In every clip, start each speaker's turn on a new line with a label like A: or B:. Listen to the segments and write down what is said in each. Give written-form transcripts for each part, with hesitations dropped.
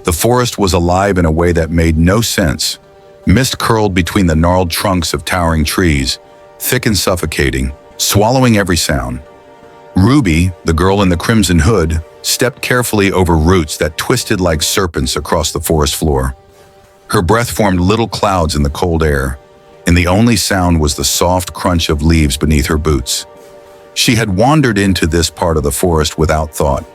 A: The forest was alive in a way that made no sense. Mist curled between the gnarled trunks of towering trees, thick and suffocating, swallowing every sound. Ruby, the girl in the crimson hood, stepped carefully over roots that twisted like serpents across the forest floor. Her breath formed little clouds in the cold air, and the only sound was the soft crunch of leaves beneath her boots. She had wandered into this part of the forest without thought.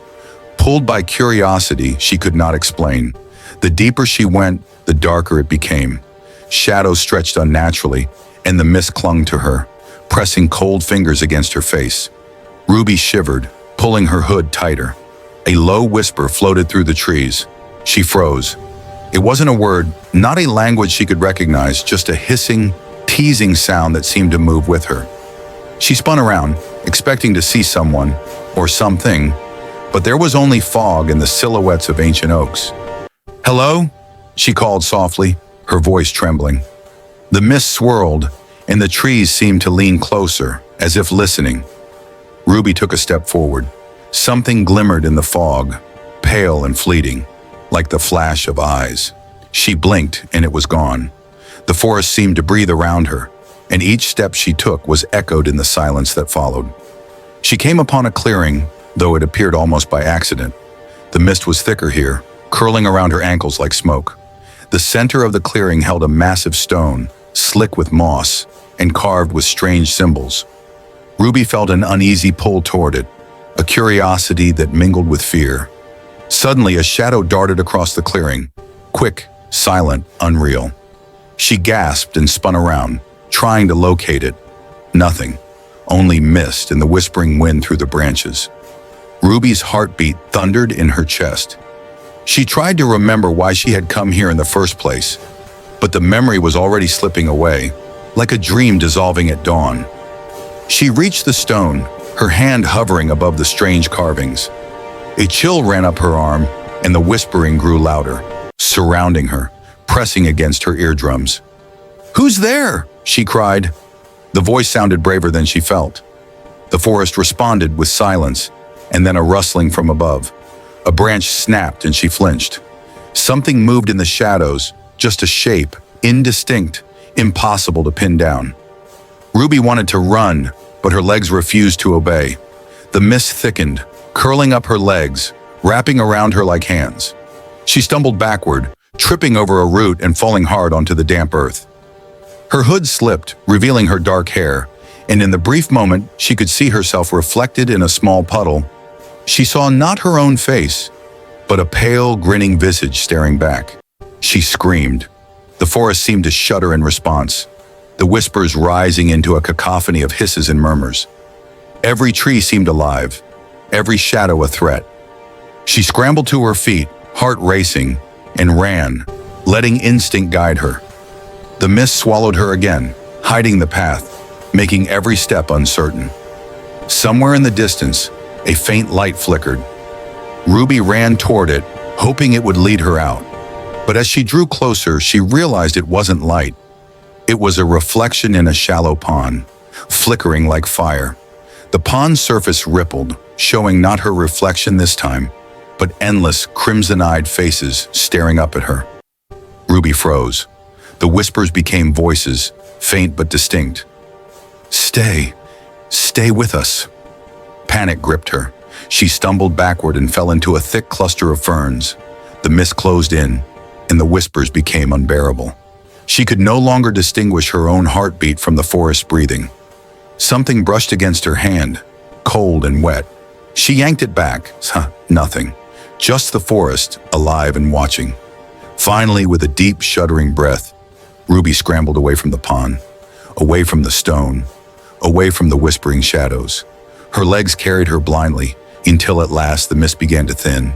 A: Pulled by curiosity she could not explain. The deeper she went, the darker it became. Shadows stretched unnaturally, and the mist clung to her, pressing cold fingers against her face. Ruby shivered, pulling her hood tighter. A low whisper floated through the trees. She froze. It wasn't a word, not a language she could recognize, just a hissing, teasing sound that seemed to move with her. She spun around, expecting to see someone, or something, but there was only fog and the silhouettes of ancient oaks. "Hello?" she called softly, her voice trembling. The mist swirled, and the trees seemed to lean closer, as if listening. Ruby took a step forward. Something glimmered in the fog, pale and fleeting, like the flash of eyes. She blinked, and it was gone. The forest seemed to breathe around her, and each step she took was echoed in the silence that followed. She came upon a clearing, though it appeared almost by accident. The mist was thicker here, curling around her ankles like smoke. The center of the clearing held a massive stone, slick with moss, and carved with strange symbols. Ruby felt an uneasy pull toward it, a curiosity that mingled with fear. Suddenly, a shadow darted across the clearing, quick, silent, unreal. She gasped and spun around, trying to locate it. Nothing, only mist and the whispering wind through the branches. Ruby's heartbeat thundered in her chest. She tried to remember why she had come here in the first place, but the memory was already slipping away, like a dream dissolving at dawn. She reached the stone, her hand hovering above the strange carvings. A chill ran up her arm, and the whispering grew louder, surrounding her, pressing against her eardrums. "Who's there?" she cried. The voice sounded braver than she felt. The forest responded with silence, and then a rustling from above. A branch snapped and she flinched. Something moved in the shadows, just a shape, indistinct, impossible to pin down. Ruby wanted to run, but her legs refused to obey. The mist thickened, curling up her legs, wrapping around her like hands. She stumbled backward, tripping over a root and falling hard onto the damp earth. Her hood slipped, revealing her dark hair, and in the brief moment she could see herself reflected in a small puddle. She saw not her own face, but a pale, grinning visage staring back. She screamed. The forest seemed to shudder in response, the whispers rising into a cacophony of hisses and murmurs. Every tree seemed alive, every shadow a threat. She scrambled to her feet, heart racing, and ran, letting instinct guide her. The mist swallowed her again, hiding the path, making every step uncertain. Somewhere in the distance, a faint light flickered. Ruby ran toward it, hoping it would lead her out. But as she drew closer, she realized it wasn't light. It was a reflection in a shallow pond, flickering like fire. The pond's surface rippled, showing not her reflection this time, but endless, crimson-eyed faces staring up at her. Ruby froze. The whispers became voices, faint but distinct. "Stay. Stay with us." Panic gripped her. She stumbled backward and fell into a thick cluster of ferns. The mist closed in, and the whispers became unbearable. She could no longer distinguish her own heartbeat from the forest's breathing. Something brushed against her hand, cold and wet. She yanked it back. Nothing. Just the forest, alive and watching. Finally, with a deep, shuddering breath, Ruby scrambled away from the pond, away from the stone, away from the whispering shadows. Her legs carried her blindly, until at last the mist began to thin,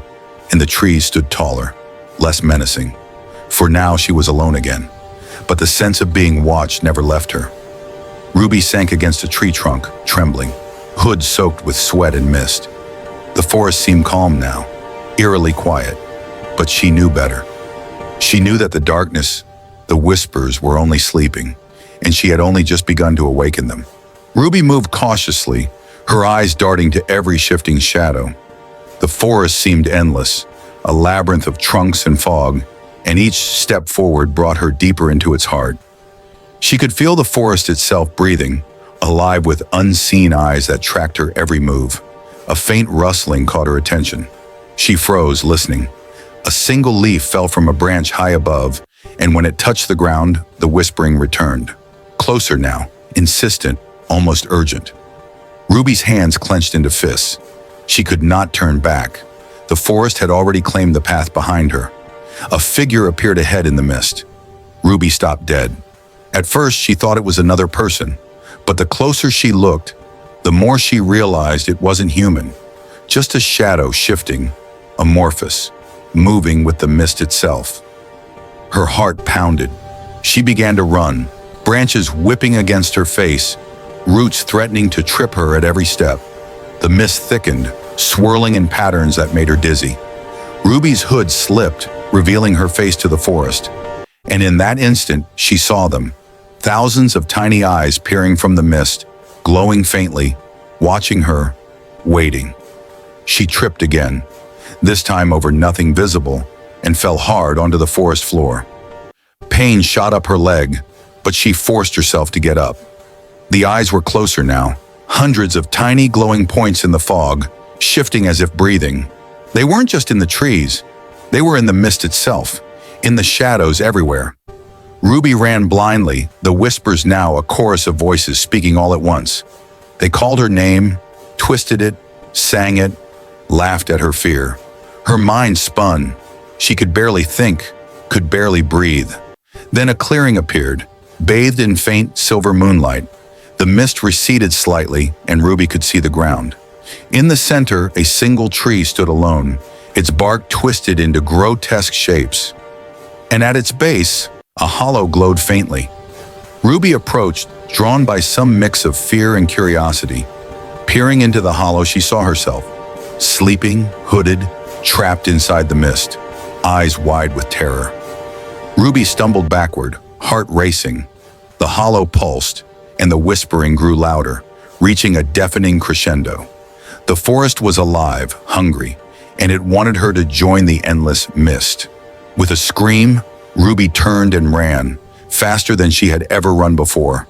A: and the trees stood taller, less menacing. For now she was alone again, but the sense of being watched never left her. Ruby sank against a tree trunk, trembling, hood soaked with sweat and mist. The forest seemed calm now, eerily quiet, but she knew better. She knew that the darkness, the whispers, were only sleeping, and she had only just begun to awaken them. Ruby moved cautiously, her eyes darting to every shifting shadow. The forest seemed endless, a labyrinth of trunks and fog, and each step forward brought her deeper into its heart. She could feel the forest itself breathing, alive with unseen eyes that tracked her every move. A faint rustling caught her attention. She froze, listening. A single leaf fell from a branch high above, and when it touched the ground, the whispering returned. Closer now, insistent, almost urgent. Ruby's hands clenched into fists. She could not turn back. The forest had already claimed the path behind her. A figure appeared ahead in the mist. Ruby stopped dead. At first, she thought it was another person, but the closer she looked, the more she realized it wasn't human. Just a shadow shifting, amorphous, moving with the mist itself. Her heart pounded. She began to run, branches whipping against her face, roots threatening to trip her at every step. The mist thickened, swirling in patterns that made her dizzy. Ruby's hood slipped, revealing her face to the forest. And in that instant, she saw them. Thousands of tiny eyes peering from the mist, glowing faintly, watching her, waiting. She tripped again, this time over nothing visible, and fell hard onto the forest floor. Pain shot up her leg, but she forced herself to get up. The eyes were closer now, hundreds of tiny glowing points in the fog, shifting as if breathing. They weren't just in the trees, they were in the mist itself, in the shadows everywhere. Ruby ran blindly, the whispers now a chorus of voices speaking all at once. They called her name, twisted it, sang it, laughed at her fear. Her mind spun. She could barely think, could barely breathe. Then a clearing appeared, bathed in faint silver moonlight. The mist receded slightly, and Ruby could see the ground. In the center, a single tree stood alone, its bark twisted into grotesque shapes. And at its base, a hollow glowed faintly. Ruby approached, drawn by some mix of fear and curiosity. Peering into the hollow, she saw herself, sleeping, hooded, trapped inside the mist, eyes wide with terror. Ruby stumbled backward, heart racing. The hollow pulsed, and the whispering grew louder, reaching a deafening crescendo. The forest was alive, hungry, and it wanted her to join the endless mist. With a scream, Ruby turned and ran, faster than she had ever run before.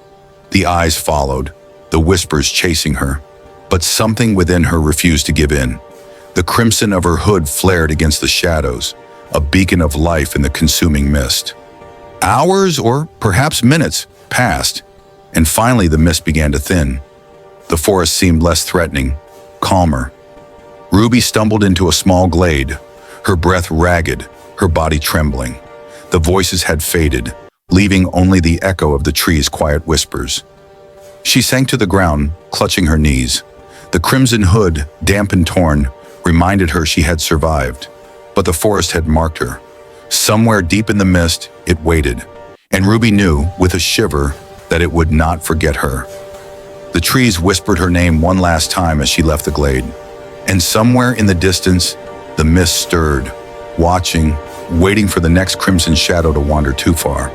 A: The eyes followed, the whispers chasing her. But something within her refused to give in. The crimson of her hood flared against the shadows, a beacon of life in the consuming mist. Hours, or perhaps minutes, passed, and finally the mist began to thin. The forest seemed less threatening, calmer. Ruby stumbled into a small glade, her breath ragged, her body trembling. The voices had faded, leaving only the echo of the tree's quiet whispers. She sank to the ground, clutching her knees. The crimson hood, damp and torn, reminded her she had survived. But the forest had marked her. Somewhere deep in the mist, it waited. And Ruby knew, with a shiver, that it would not forget her. The trees whispered her name one last time as she left the glade. And somewhere in the distance, the mist stirred, watching, waiting for the next crimson shadow to wander too far.